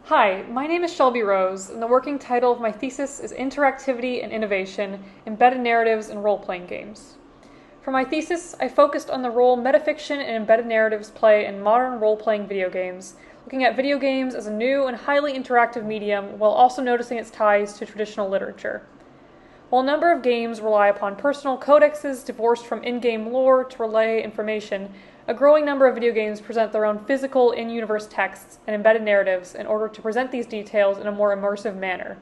Hi, my name is Shelby Rose, and the working title of my thesis is Interactivity and Innovation, Embedded Narratives in Role-Playing Games. For my thesis, I focused on the role metafiction and embedded narratives play in modern role-playing video games, looking at video games as a new and highly interactive medium while also noticing its ties to traditional literature. While a number of games rely upon personal codexes divorced from in-game lore to relay information, a growing number of video games present their own physical in-universe texts and embedded narratives in order to present these details in a more immersive manner.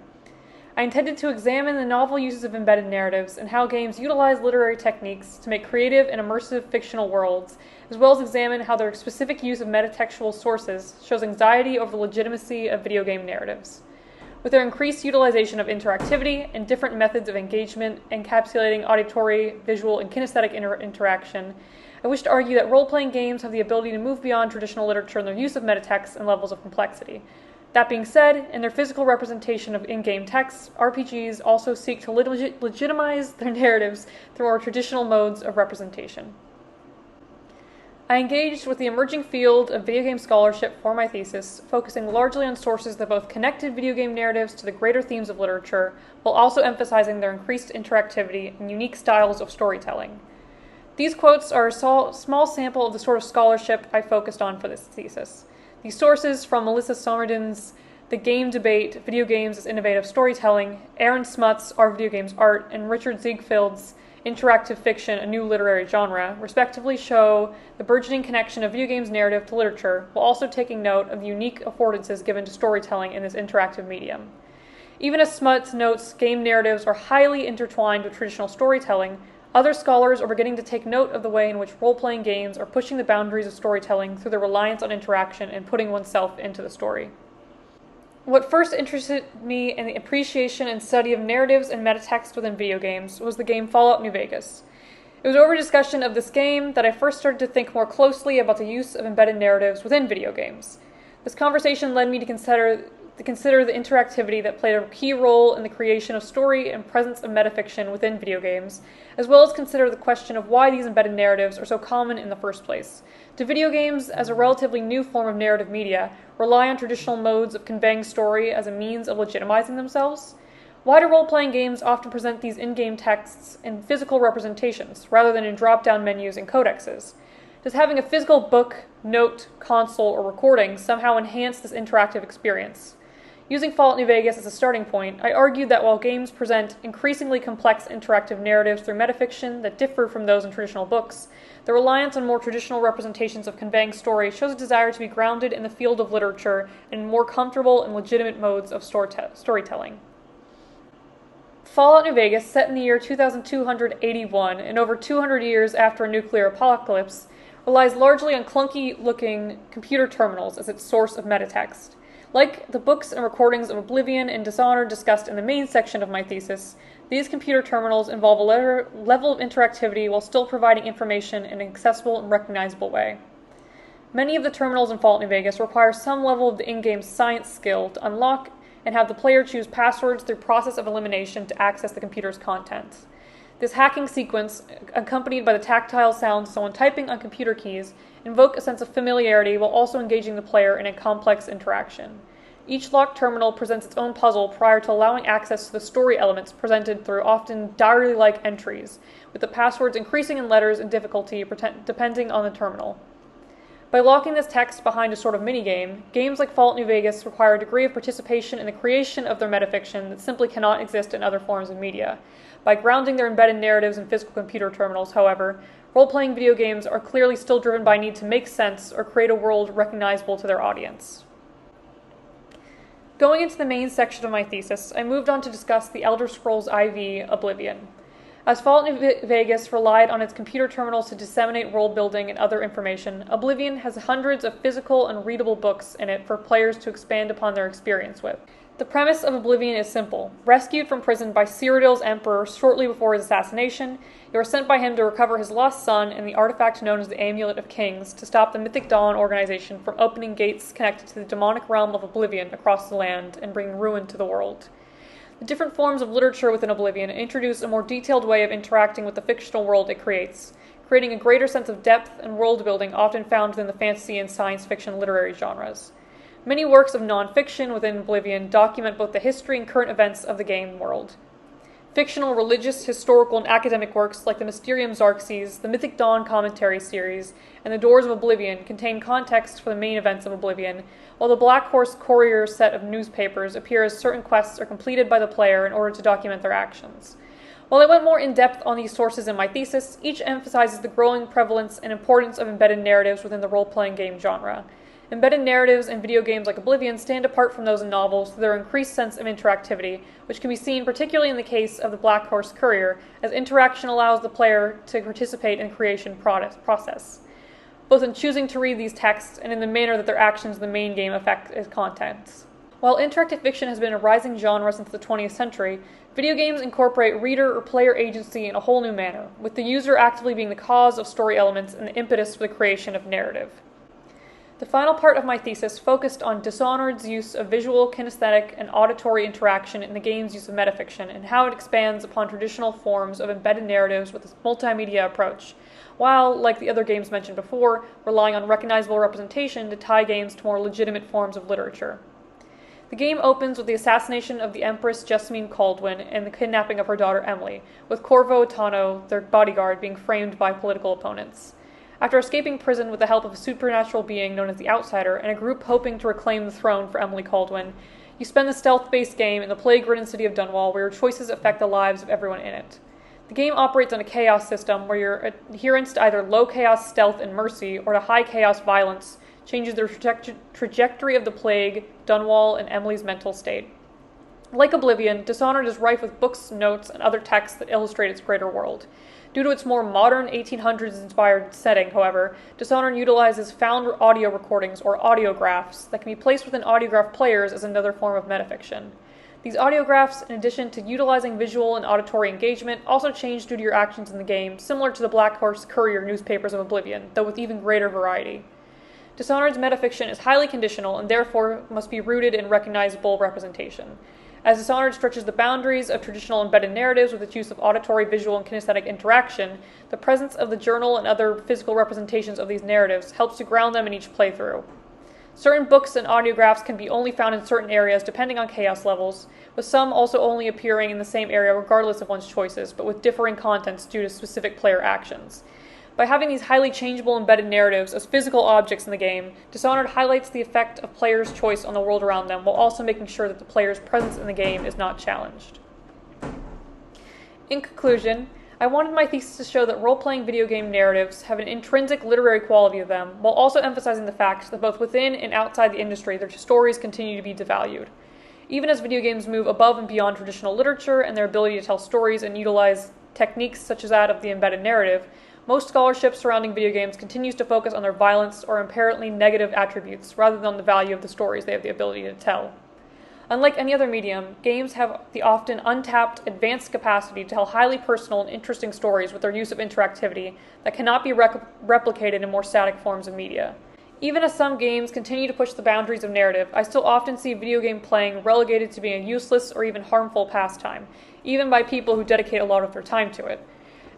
I intended to examine the novel uses of embedded narratives and how games utilize literary techniques to make creative and immersive fictional worlds, as well as examine how their specific use of metatextual sources shows anxiety over the legitimacy of video game narratives. With their increased utilization of interactivity and different methods of engagement encapsulating auditory, visual, and kinesthetic interaction, I wish to argue that role-playing games have the ability to move beyond traditional literature in their use of metatext and levels of complexity. That being said, in their physical representation of in-game texts, RPGs also seek to legitimize their narratives through more traditional modes of representation. I engaged with the emerging field of video game scholarship for my thesis, focusing largely on sources that both connected video game narratives to the greater themes of literature, while also emphasizing their increased interactivity and unique styles of storytelling. These quotes are a small sample of the sort of scholarship I focused on for this thesis. These sources from Melissa Somerdin's The Game Debate, Video Games as Innovative Storytelling, Aaron Smuts' Are Video Games Art, and Richard Ziegfeld's Interactive Fiction, A New Literary Genre, respectively show the burgeoning connection of video games narrative to literature, while also taking note of the unique affordances given to storytelling in this interactive medium. Even as Smuts notes game narratives are highly intertwined with traditional storytelling, other scholars are beginning to take note of the way in which role-playing games are pushing the boundaries of storytelling through their reliance on interaction and putting oneself into the story. What first interested me in the appreciation and study of narratives and metatext within video games was the game Fallout New Vegas. It was over discussion of this game that I first started to think more closely about the use of embedded narratives within video games. This conversation led me to consider the interactivity that played a key role in the creation of story and presence of metafiction within video games, as well as consider the question of why these embedded narratives are so common in the first place. Do video games, as a relatively new form of narrative media, rely on traditional modes of conveying story as a means of legitimizing themselves? Why do role-playing games often present these in-game texts in physical representations, rather than in drop-down menus and codexes? Does having a physical book, note, console, or recording somehow enhance this interactive experience? Using Fallout New Vegas as a starting point, I argued that while games present increasingly complex interactive narratives through metafiction that differ from those in traditional books, the reliance on more traditional representations of conveying story shows a desire to be grounded in the field of literature and in more comfortable and legitimate modes of storytelling. Fallout New Vegas, set in the year 2281 and over 200 years after a nuclear apocalypse, relies largely on clunky-looking computer terminals as its source of metatext. Like the books and recordings of Oblivion and Dishonored discussed in the main section of my thesis, these computer terminals involve a level of interactivity while still providing information in an accessible and recognizable way. Many of the terminals in Fallout New Vegas require some level of the in-game science skill to unlock and have the player choose passwords through process of elimination to access the computer's content. This hacking sequence, accompanied by the tactile sounds of someone typing on computer keys, invoke a sense of familiarity while also engaging the player in a complex interaction. Each locked terminal presents its own puzzle prior to allowing access to the story elements presented through often diary-like entries, with the passwords increasing in letters and difficulty depending on the terminal. By locking this text behind a sort of minigame, games like Fallout New Vegas require a degree of participation in the creation of their metafiction that simply cannot exist in other forms of media. By grounding their embedded narratives in physical computer terminals, however, role-playing video games are clearly still driven by a need to make sense or create a world recognizable to their audience. Going into the main section of my thesis, I moved on to discuss the Elder Scrolls IV Oblivion. As Fallout New Vegas relied on its computer terminals to disseminate world building and other information, Oblivion has hundreds of physical and readable books in it for players to expand upon their experience with. The premise of Oblivion is simple. Rescued from prison by Cyrodiil's emperor shortly before his assassination, you are sent by him to recover his lost son and the artifact known as the Amulet of Kings to stop the Mythic Dawn organization from opening gates connected to the demonic realm of Oblivion across the land and bringing ruin to the world. The different forms of literature within Oblivion introduce a more detailed way of interacting with the fictional world it creates, creating a greater sense of depth and world building often found within the fantasy and science fiction literary genres. Many works of non-fiction within Oblivion document both the history and current events of the game world. Fictional, religious, historical, and academic works like the Mysterium Xarxes, the Mythic Dawn commentary series, and the Doors of Oblivion contain context for the main events of Oblivion, while the Black Horse Courier set of newspapers appear as certain quests are completed by the player in order to document their actions. While I went more in-depth on these sources in my thesis, each emphasizes the growing prevalence and importance of embedded narratives within the role-playing game genre. Embedded narratives in video games like Oblivion stand apart from those in novels through their increased sense of interactivity, which can be seen particularly in the case of the Black Horse Courier, as interaction allows the player to participate in the creation process, both in choosing to read these texts and in the manner that their actions in the main game affect its contents. While interactive fiction has been a rising genre since the 20th century, video games incorporate reader or player agency in a whole new manner, with the user actively being the cause of story elements and the impetus for the creation of narrative. The final part of my thesis focused on Dishonored's use of visual, kinesthetic, and auditory interaction in the game's use of metafiction and how it expands upon traditional forms of embedded narratives with its multimedia approach, while, like the other games mentioned before, relying on recognizable representation to tie games to more legitimate forms of literature. The game opens with the assassination of the Empress Jessamine Caldwin and the kidnapping of her daughter Emily, with Corvo Tano, their bodyguard, being framed by political opponents. After escaping prison with the help of a supernatural being known as the Outsider and a group hoping to reclaim the throne for Emily Caldwin, you spend the stealth-based game in the plague-ridden city of Dunwall, where your choices affect the lives of everyone in it. The game operates on a chaos system where your adherence to either low chaos stealth and mercy or to high chaos violence changes the trajectory of the plague, Dunwall, and Emily's mental state. Like Oblivion, Dishonored is rife with books, notes, and other texts that illustrate its greater world. Due to its more modern 1800s-inspired setting, however, Dishonored utilizes found audio recordings, or audiographs, that can be placed within audiograph players as another form of metafiction. These audiographs, in addition to utilizing visual and auditory engagement, also change due to your actions in the game, similar to the Black Horse Courier newspapers of Oblivion, though with even greater variety. Dishonored's metafiction is highly conditional and therefore must be rooted in recognizable representation. As Dishonored stretches the boundaries of traditional embedded narratives with its use of auditory, visual, and kinesthetic interaction, the presence of the journal and other physical representations of these narratives helps to ground them in each playthrough. Certain books and audiographs can be only found in certain areas depending on chaos levels, with some also only appearing in the same area regardless of one's choices, but with differing contents due to specific player actions. By having these highly changeable embedded narratives as physical objects in the game, Dishonored highlights the effect of players' choice on the world around them, while also making sure that the player's presence in the game is not challenged. In conclusion, I wanted my thesis to show that role-playing video game narratives have an intrinsic literary quality to them, while also emphasizing the fact that both within and outside the industry, their stories continue to be devalued. Even as video games move above and beyond traditional literature and their ability to tell stories and utilize techniques such as that of the embedded narrative, most scholarship surrounding video games continues to focus on their violence or inherently negative attributes rather than the value of the stories they have the ability to tell. Unlike any other medium, games have the often untapped, advanced capacity to tell highly personal and interesting stories with their use of interactivity that cannot be replicated in more static forms of media. Even as some games continue to push the boundaries of narrative, I still often see video game playing relegated to being a useless or even harmful pastime, even by people who dedicate a lot of their time to it.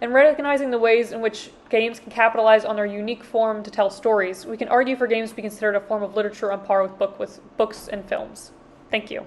And recognizing the ways in which games can capitalize on their unique form to tell stories, we can argue for games to be considered a form of literature on par with books and films. Thank you.